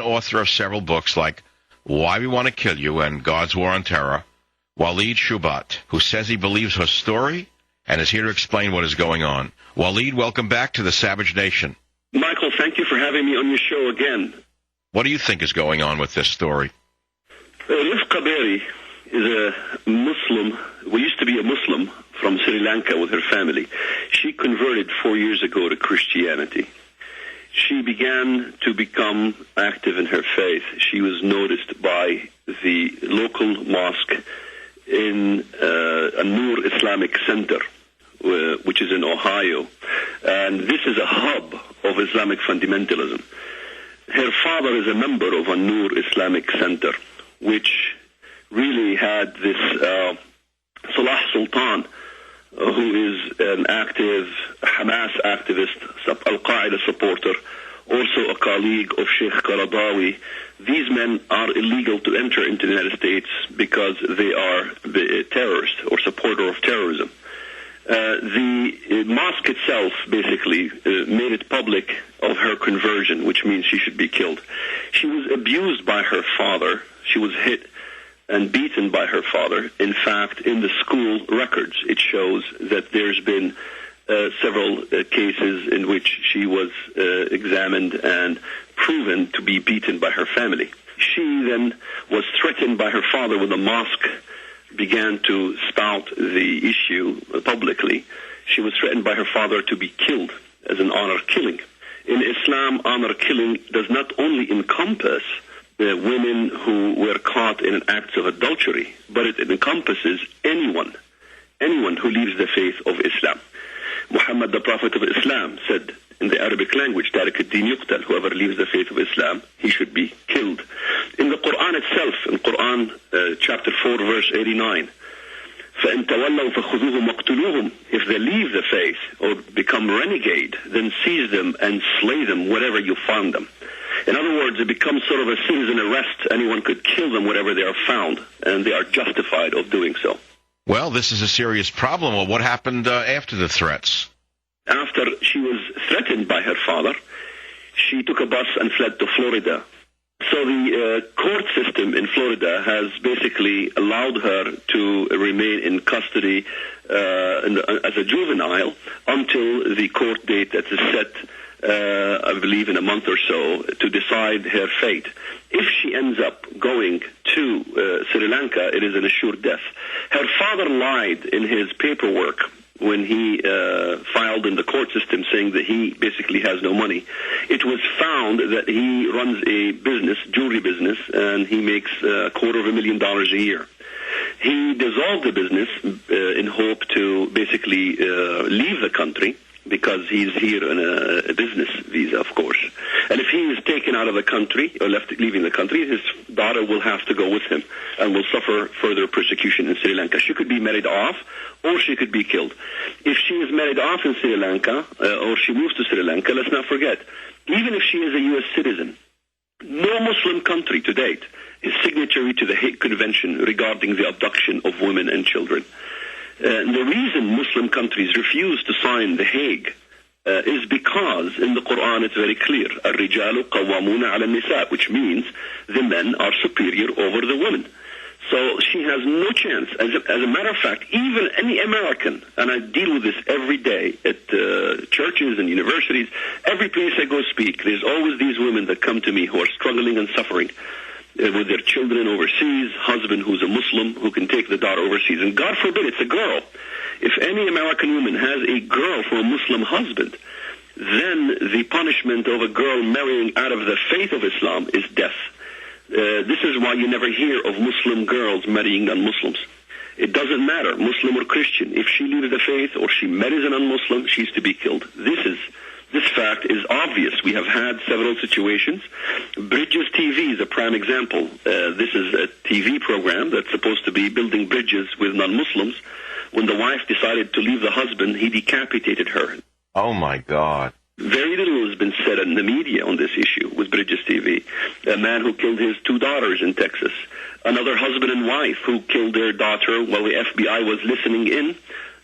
Author of several books like Why We Want to Kill You and God's War on Terror, Waleed Shubat, who says he believes her story and is here to explain what is going on. Waleed, welcome back to the Savage Nation. Michael, thank you for having me on your show again. What do you think is going on with this story? Rifqa Berry is a Muslim. We used to be a Muslim from Sri Lanka with her family. She converted 4 years ago to Christianity. She began to become active in her faith. She was noticed by the local mosque in An-Nur Islamic Center, which is in Ohio. And this is a hub of Islamic fundamentalism. Her father is a member of An-Nur Islamic Center, which really had this Salah Sultan, who is an active Hamas activist, Al-Qaeda supporter, also a colleague of Sheikh Qaradawi. These men are illegal to enter into the United States because they are terrorists or supporter of terrorism. The mosque itself basically made it public of her conversion, which means she should be killed. She was abused by her father. She was hit and beaten by her father. In fact, in the school records, it shows that there's been several cases in which she was examined and proven to be beaten by her family. She then was threatened by her father when the mosque began to spout the issue publicly. She was threatened by her father to be killed as an honor killing. In Islam, honor killing does not only encompass women who were caught in acts of adultery, but it encompasses anyone who leaves the faith of Islam. Muhammad, the Prophet of Islam, said in the Arabic language, "Tarik ad-din yuqtal," whoever leaves the faith of Islam, he should be killed. In the Quran itself, in Quran chapter 4, verse 89, فَإِن تَوَلَّوْا فَخُذُوهُمْ وَاقْتُلُوهُم, if they leave the faith or become renegade, then seize them and slay them wherever you find them. In other words, it becomes sort of a citizen arrest. Anyone could kill them wherever they are found, and they are justified of doing so. Well, this is a serious problem. Well, what happened after the threats? After she was threatened by her father, she took a bus and fled to Florida. So the court system in Florida has basically allowed her to remain in custody as a juvenile until the court date that is set, I believe, in a month or so, to decide her fate. If she ends up going to Sri Lanka, it is an assured death. Her father lied in his paperwork when he filed in the court system saying that he basically has no money. It was found that he runs a business, jewelry business, and he makes $250,000 a year. He dissolved the business in hope to basically leave the country, because he's here on a business visa, of course. And if he is taken out of the country or leaving the country, his daughter will have to go with him and will suffer further persecution in Sri Lanka. She could be married off, or she could be killed. If she is married off in Sri Lanka, or she moves to Sri Lanka, let's not forget, even if she is a U.S. citizen, no Muslim country to date is signatory to the Hague Convention regarding the abduction of women and children. The reason Muslim countries refuse to sign the Hague is because in the Quran it's very clear, الرجال قوامون على النساء, which means the men are superior over the women. So she has no chance. As a matter of fact, even any American, and I deal with this every day at churches and universities, every place I go speak, there's always these women that come to me who are struggling and suffering with their children overseas, husband who's a Muslim who can take the daughter overseas. And God forbid, it's a girl. If any American woman has a girl for a Muslim husband, then the punishment of a girl marrying out of the faith of Islam is death. This is why you never hear of Muslim girls marrying non-Muslims. It doesn't matter, Muslim or Christian. If she leaves the faith or she marries a non-Muslim, she's to be killed. This fact is obvious. We have had several situations. Bridges TV is a prime example. This is a TV program that's supposed to be building bridges with non-Muslims. When the wife decided to leave the husband, he decapitated her. Oh, my God. Very little has been said in the media on this issue with Bridges TV. A man who killed his 2 daughters in Texas. Another husband and wife who killed their daughter while the FBI was listening in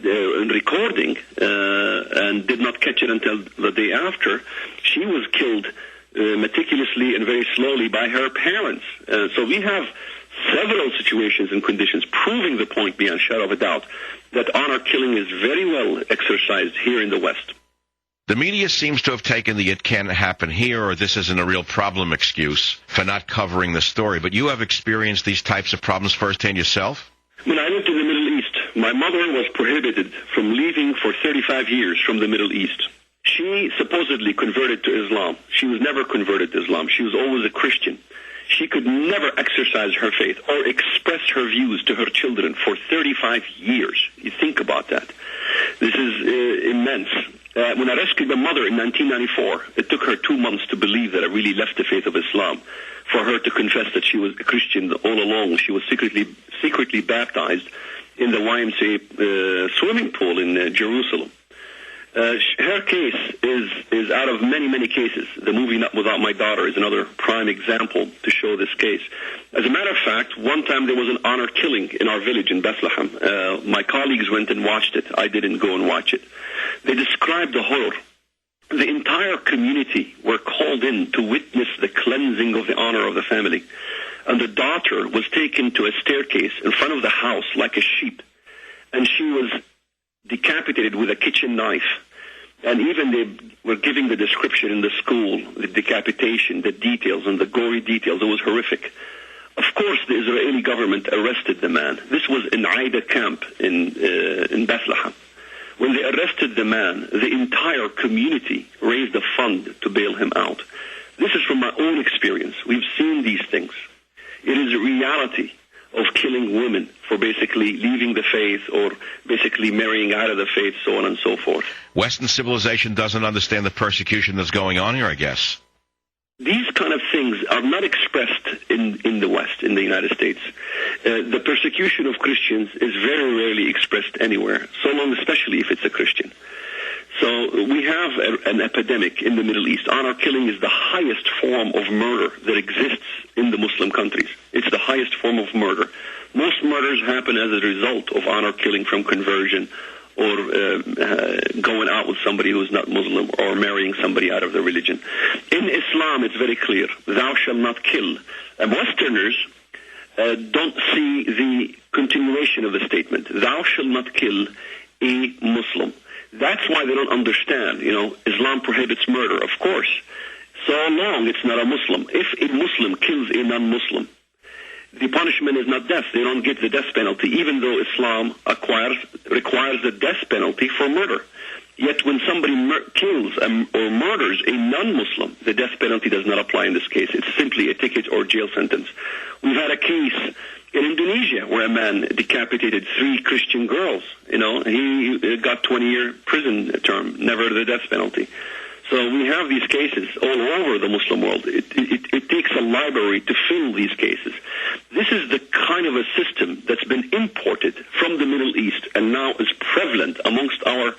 and recording and did not catch it until the day after. She was killed meticulously and very slowly by her parents. So we have several situations and conditions proving the point beyond shadow of a doubt that honor killing is very well exercised here in the West. The media seems to have taken the "it can't happen here" or "this isn't a real problem" excuse for not covering the story. But you have experienced these types of problems firsthand yourself? When I lived in the Middle East, my mother was prohibited from leaving for 35 years from the Middle East. She supposedly converted to Islam. She was never converted to Islam. She was always a Christian. She could never exercise her faith or express her views to her children for 35 years. You think about that. This is immense. When I rescued my mother in 1994, it took her 2 months to believe that I really left the faith of Islam. For her to confess that she was a Christian all along. She was secretly baptized in the YMCA swimming pool in Jerusalem. Her case is out of many, many cases. The movie Not Without My Daughter is another prime example to show this case. As a matter of fact, one time there was an honor killing in our village in Bethlehem. My colleagues went and watched it. I didn't go and watch it. They described the horror. The entire community were called in to witness the cleansing of the honor of the family. And the daughter was taken to a staircase in front of the house like a sheep. And she was decapitated with a kitchen knife. And even they were giving the description in the school, the decapitation, the details, and the gory details. It was horrific. Of course, the Israeli government arrested the man. This was in Aida camp in Bethlehem. When they arrested the man, the entire community raised a fund to bail him out. This is from my own experience. We've seen these things. It is a reality of killing women for basically leaving the faith or basically marrying out of the faith, so on and so forth. Western civilization doesn't understand the persecution that's going on here, I guess. These kind of things are not expressed in the West, in the United States. The persecution of Christians is very rarely expressed anywhere, so long, especially if it's a Christian. So we have an epidemic in the Middle East. Honor killing is the highest form of murder that exists in the Muslim countries. It's the highest form of murder. Most murders happen as a result of honor killing from conversion or going out with somebody who is not Muslim or marrying somebody out of the religion. In Islam, it's very clear, thou shalt not kill. And Westerners don't see the continuation of the statement, thou shalt not kill a Muslim. That's why they don't understand, Islam prohibits murder, of course, so long it's not a Muslim. If a Muslim kills a non-Muslim, the punishment is not death. They don't get the death penalty, even though Islam requires the death penalty for murder. Yet when somebody kills or murders a non-Muslim, the death penalty does not apply in this case. It's simply a ticket or jail sentence. We've had a case in Indonesia where a man decapitated 3 Christian girls. He got 20-year prison term, never the death penalty. So we have these cases all over the Muslim world. It takes a library to fill these cases. This is the kind of a system that's been imported from the Middle East and now is prevalent amongst our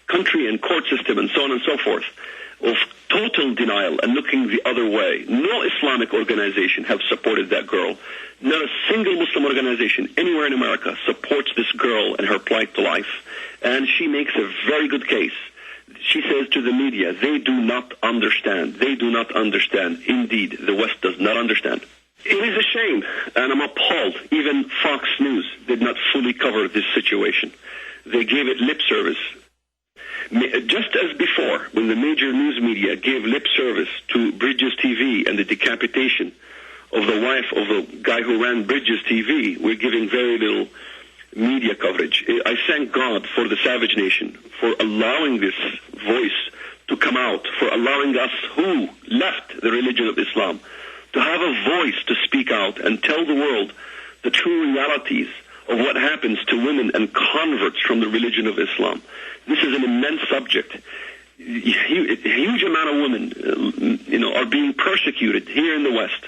country and court system and so on and so forth, of total denial and looking the other way. No Islamic organization have supported that girl. Not a single Muslim organization anywhere in America supports this girl and her plight to life. And she makes a very good case. She says to the media, they do not understand. They do not understand. Indeed, the West does not understand. It is a shame, and I'm appalled. Even Fox News did not fully cover this situation. They gave it lip service. Just as before, when the major news media gave lip service to Bridges TV and the decapitation of the wife of the guy who ran Bridges TV, we're giving very little media coverage. I thank God for the Savage Nation, for allowing this voice to come out, for allowing us who left the religion of Islam to have a voice to speak out and tell the world the true realities of what happens to women and converts from the religion of Islam. This is an immense subject. A huge amount of women, are being persecuted here in the West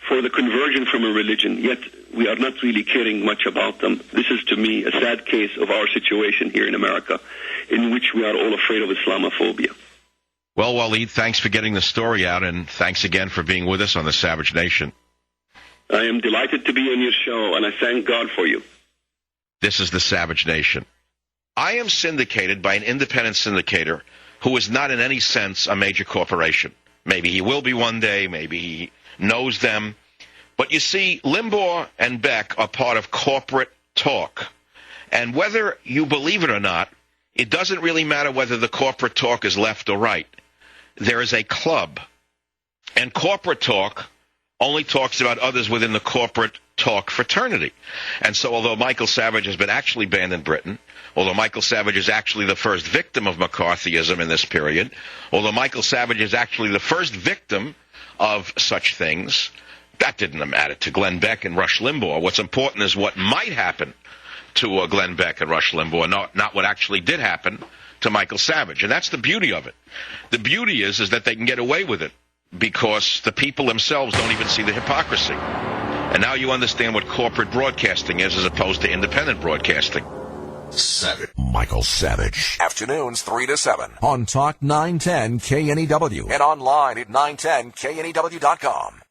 for the conversion from a religion, yet we are not really caring much about them. This is, to me, a sad case of our situation here in America, in which we are all afraid of Islamophobia. Well, Waleed, thanks for getting the story out, and thanks again for being with us on the Savage Nation. I am delighted to be on your show, and I thank God for you. This is the Savage Nation. I am syndicated by an independent syndicator who is not in any sense a major corporation. Maybe he will be one day. Maybe he knows them. But you see, Limbaugh and Beck are part of corporate talk. And whether you believe it or not, it doesn't really matter whether the corporate talk is left or right. There is a club. And corporate talk only talks about others within the corporate talk fraternity. And so although Michael Savage has been actually banned in Britain, although Michael Savage is actually the first victim of McCarthyism in this period, although Michael Savage is actually the first victim of such things, that didn't matter to Glenn Beck and Rush Limbaugh. What's important is what might happen to Glenn Beck and Rush Limbaugh, not what actually did happen to Michael Savage. And that's the beauty of it. The beauty is that they can get away with it because the people themselves don't even see the hypocrisy. And now you understand what corporate broadcasting is as opposed to independent broadcasting. Savage. Michael Savage. Afternoons 3 to 7 on Talk 910 KNEW and online at 910KNEW.com.